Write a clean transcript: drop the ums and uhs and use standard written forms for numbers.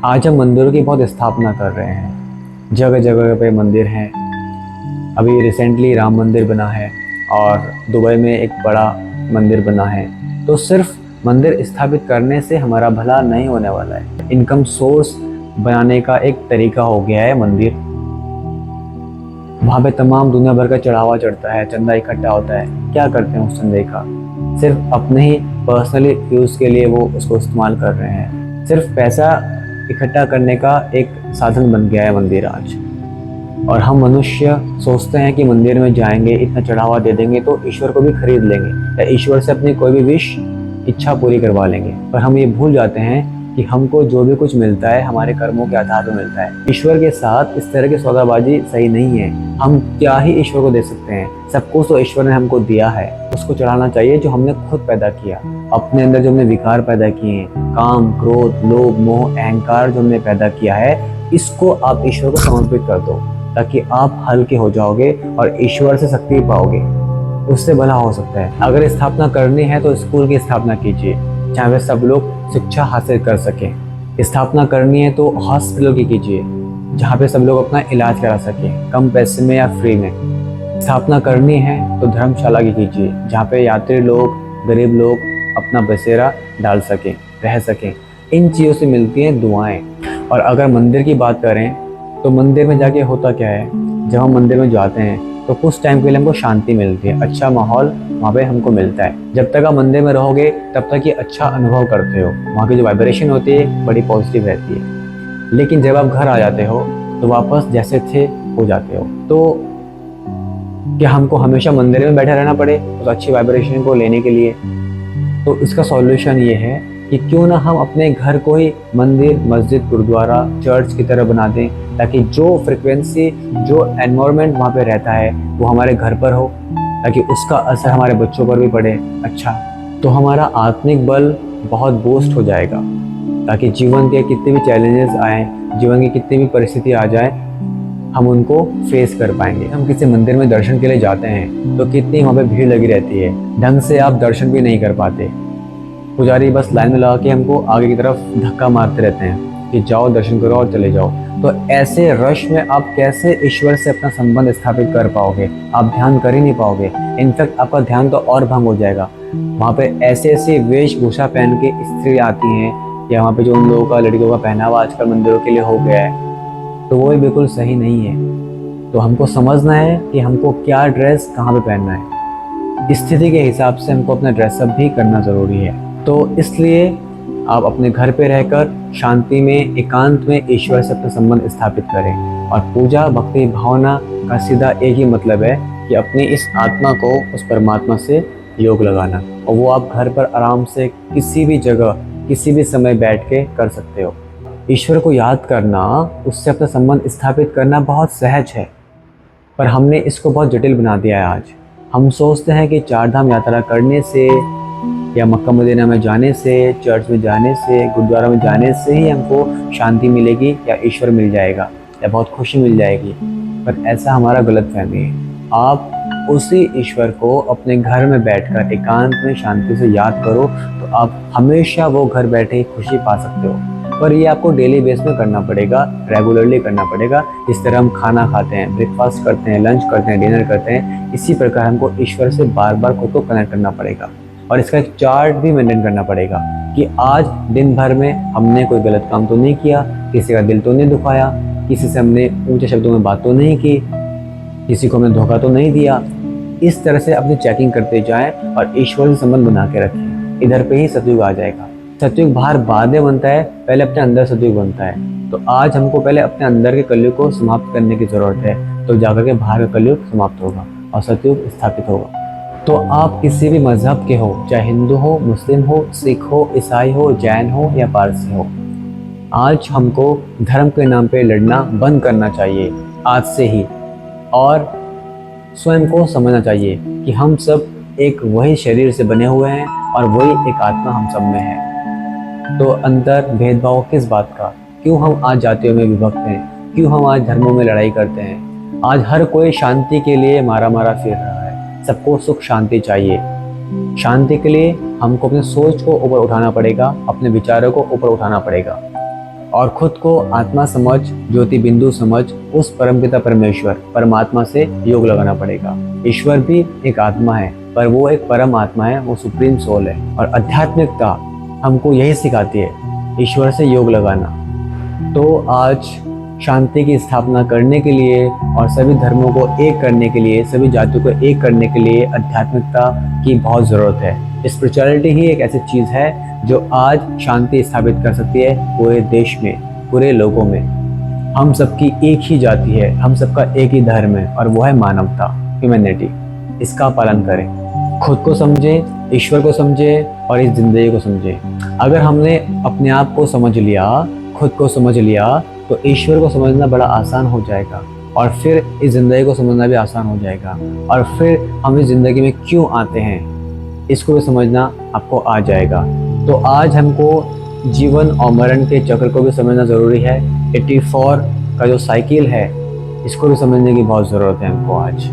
आज हम मंदिरों की बहुत स्थापना कर रहे हैं। जगह जगह पे मंदिर हैं। अभी रिसेंटली राम मंदिर बना है और दुबई में एक बड़ा मंदिर बना है। तो सिर्फ मंदिर स्थापित करने से हमारा भला नहीं होने वाला है। इनकम सोर्स बनाने का एक तरीका हो गया है मंदिर। वहाँ पे तमाम दुनिया भर का चढ़ावा चढ़ता है, चंदा इकट्ठा होता है। क्या करते हैं उस चंदे का? सिर्फ अपने ही पर्सनली यूज़ के लिए वो उसको इस्तेमाल कर रहे हैं। सिर्फ पैसा इकट्ठा करने का एक साधन बन गया है मंदिर आज। और हम मनुष्य सोचते हैं कि मंदिर में जाएंगे, इतना चढ़ावा दे देंगे तो ईश्वर को भी खरीद लेंगे या ईश्वर से अपनी कोई भी विश इच्छा पूरी करवा लेंगे। पर हम ये भूल जाते हैं कि हमको जो भी कुछ मिलता है हमारे कर्मों के आधार पर मिलता है। ईश्वर के साथ इस तरह की सौदाबाजी सही नहीं है। हम क्या ही ईश्वर को दे सकते हैं? सब कुछ तो ईश्वर ने हमको दिया है। उसको चढ़ाना चाहिए जो हमने खुद पैदा किया। अपने अंदर जो हमने विकार पैदा किए हैं, काम, क्रोध, लोभ, मोह, अहंकार जो हमने पैदा किया है, इसको आप ईश्वर को समर्पित कर दो ताकि आप हल्के हो जाओगे और ईश्वर से शक्ति पाओगे। उससे भला हो सकता है। अगर स्थापना करनी है तो स्कूल की स्थापना कीजिए जहाँ पे सब लोग शिक्षा हासिल कर सकें। स्थापना करनी है तो हॉस्पिटल की कीजिए जहाँ पे सब लोग अपना इलाज करा सकें, कम पैसे में या फ्री में। स्थापना करनी है तो धर्मशाला की कीजिए जहाँ पे यात्री लोग, गरीब लोग अपना बसेरा डाल सकें, रह सकें। इन चीज़ों से मिलती हैं दुआएं। और अगर मंदिर की बात करें तो मंदिर में जाके होता क्या है, जब हम मंदिर में जाते हैं तो कुछ टाइम के लिए हमको शांति मिलती है, अच्छा माहौल वहाँ पे हमको मिलता है। जब तक आप मंदिर में रहोगे तब तक ये अच्छा अनुभव करते हो। वहाँ की जो वाइब्रेशन होती है बड़ी पॉजिटिव रहती है। लेकिन जब आप घर आ जाते हो तो वापस जैसे थे हो जाते हो। तो क्या हमको हमेशा मंदिर में बैठे रहना पड़े उस अच्छी वाइब्रेशन को लेने के लिए? तो इसका सॉल्यूशन ये है कि क्यों ना हम अपने घर को ही मंदिर, मस्जिद, गुरुद्वारा, चर्च की तरह बना दें ताकि जो फ्रिक्वेंसी, जो एनवायरनमेंट वहाँ पे रहता है वो हमारे घर पर हो, ताकि उसका असर हमारे बच्चों पर भी पड़े। अच्छा, तो हमारा आत्मिक बल बहुत बूस्ट हो जाएगा ताकि जीवन के कितने भी चैलेंजेस आए, जीवन की कितनी भी परिस्थिति आ जाए, हम उनको फेस कर पाएंगे। हम किसी मंदिर में दर्शन के लिए जाते हैं तो कितनी वहाँ पे भीड़ लगी रहती है, ढंग से आप दर्शन भी नहीं कर पाते। पुजारी बस लाइन में लगा के हमको आगे की तरफ धक्का मारते रहते हैं कि जाओ दर्शन करो और चले जाओ। तो ऐसे रश में आप कैसे ईश्वर से अपना संबंध स्थापित कर पाओगे? आप ध्यान कर ही नहीं पाओगे। इनफैक्ट आपका ध्यान तो और भंग हो जाएगा। वहाँ पे ऐसे ऐसे वेशभूषा पहन के स्त्री आती हैं, या वहाँ पे जो उन लोगों का, लड़कियों का पहनावा आजकल मंदिरों के लिए हो गया है, तो वो भी बिल्कुल सही नहीं है। तो हमको समझना है कि हमको क्या ड्रेस कहाँ पे पहनना है। स्थिति के हिसाब से हमको अपना ड्रेसअप भी करना ज़रूरी है। तो इसलिए आप अपने घर पे रहकर शांति में, एकांत में ईश्वर से अपना संबंध स्थापित करें। और पूजा, भक्ति, भावना का सीधा एक ही मतलब है कि अपनी इस आत्मा को उस परमात्मा से योग लगाना। और वो आप घर पर आराम से किसी भी जगह, किसी भी समय बैठ के कर सकते हो। ईश्वर को याद करना, उससे अपना संबंध स्थापित करना बहुत सहज है, पर हमने इसको बहुत जटिल बना दिया है आज। हम सोचते हैं कि चार धाम यात्रा करने से या मक्का मदीना में जाने से, चर्च में जाने से, गुरुद्वारा में जाने से ही हमको शांति मिलेगी या ईश्वर मिल जाएगा या बहुत खुशी मिल जाएगी। पर ऐसा हमारा गलत फहमी है। आप उसी ईश्वर को अपने घर में बैठकर एकांत में शांति से याद करो तो आप हमेशा वो घर बैठे ही खुशी पा सकते हो। पर ये आपको डेली बेस में करना पड़ेगा, रेगुलरली करना पड़ेगा। जिस तरह हम खाना खाते हैं, ब्रेकफास्ट करते हैं, लंच करते हैं, डिनर करते हैं, इसी प्रकार हमको ईश्वर से बार बार खुद को कनेक्ट करना पड़ेगा। और इसका एक चार्ट भी मेंटेन करना पड़ेगा कि आज दिन भर में हमने कोई गलत काम तो नहीं किया, किसी का दिल तो नहीं दुखाया, किसी से हमने ऊंचे शब्दों में बात तो नहीं की, किसी को हमने धोखा तो नहीं दिया। इस तरह से अपनी चेकिंग करते जाएं और ईश्वर से संबंध बना के रखें। इधर पे ही सतयुग आ जाएगा। सतयुग बाहर बाद में बनता है, पहले अपने अंदर सतयुग बनता है। तो आज हमको पहले अपने अंदर के कलयुग को समाप्त करने की जरूरत है, तो जाकर के बाहर का कलयुग समाप्त होगा और सतयुग स्थापित होगा। तो आप किसी भी मजहब के हो, चाहे हिंदू हो, मुस्लिम हो, सिख हो, ईसाई हो, जैन हो या पारसी हो, आज हमको धर्म के नाम पे लड़ना बंद करना चाहिए आज से ही। और स्वयं को समझना चाहिए कि हम सब एक वही शरीर से बने हुए हैं और वही एक आत्मा हम सब में है। तो अंतर भेदभाव किस बात का? क्यों हम आज जातियों में विभक्त हैं? क्यों हम आज धर्मों में लड़ाई करते हैं? आज हर कोई शांति के लिए मारा मारा फिर रहा है। सबको सुख शांति चाहिए। शांति के लिए हमको अपने सोच को ऊपर उठाना पड़ेगा, अपने विचारों को ऊपर उठाना पड़ेगा। और खुद को आत्मा समझ, ज्योति बिंदु समझ, उस परमपिता परमेश्वर परमात्मा से योग लगाना पड़ेगा। ईश्वर भी एक आत्मा है, पर वो एक परम आत्मा है, वो सुप्रीम सोल है। और आध्यात्मिकता हमको यही सिखाती है, ईश्वर से योग लगाना। तो आज शांति की स्थापना करने के लिए और सभी धर्मों को एक करने के लिए, सभी जातियों को एक करने के लिए आध्यात्मिकता की बहुत ज़रूरत है। स्पिरिचुअलिटी ही एक ऐसी चीज़ है जो आज शांति स्थापित कर सकती है पूरे देश में, पूरे लोगों में। हम सबकी एक ही जाति है, हम सबका एक ही धर्म है, और वो है मानवता, ह्यूमैनिटी। इसका पालन करें, खुद को समझे, ईश्वर को समझे और इस जिंदगी को समझे। अगर हमने अपने आप को समझ लिया, खुद को समझ लिया, तो ईश्वर को समझना बड़ा आसान हो जाएगा, और फिर इस ज़िंदगी को समझना भी आसान हो जाएगा। और फिर हम इस ज़िंदगी में क्यों आते हैं, इसको भी समझना आपको आ जाएगा। तो आज हमको जीवन और मरण के चक्र को भी समझना ज़रूरी है। 84 का जो साइकिल है, इसको भी समझने की बहुत ज़रूरत है हमको आज।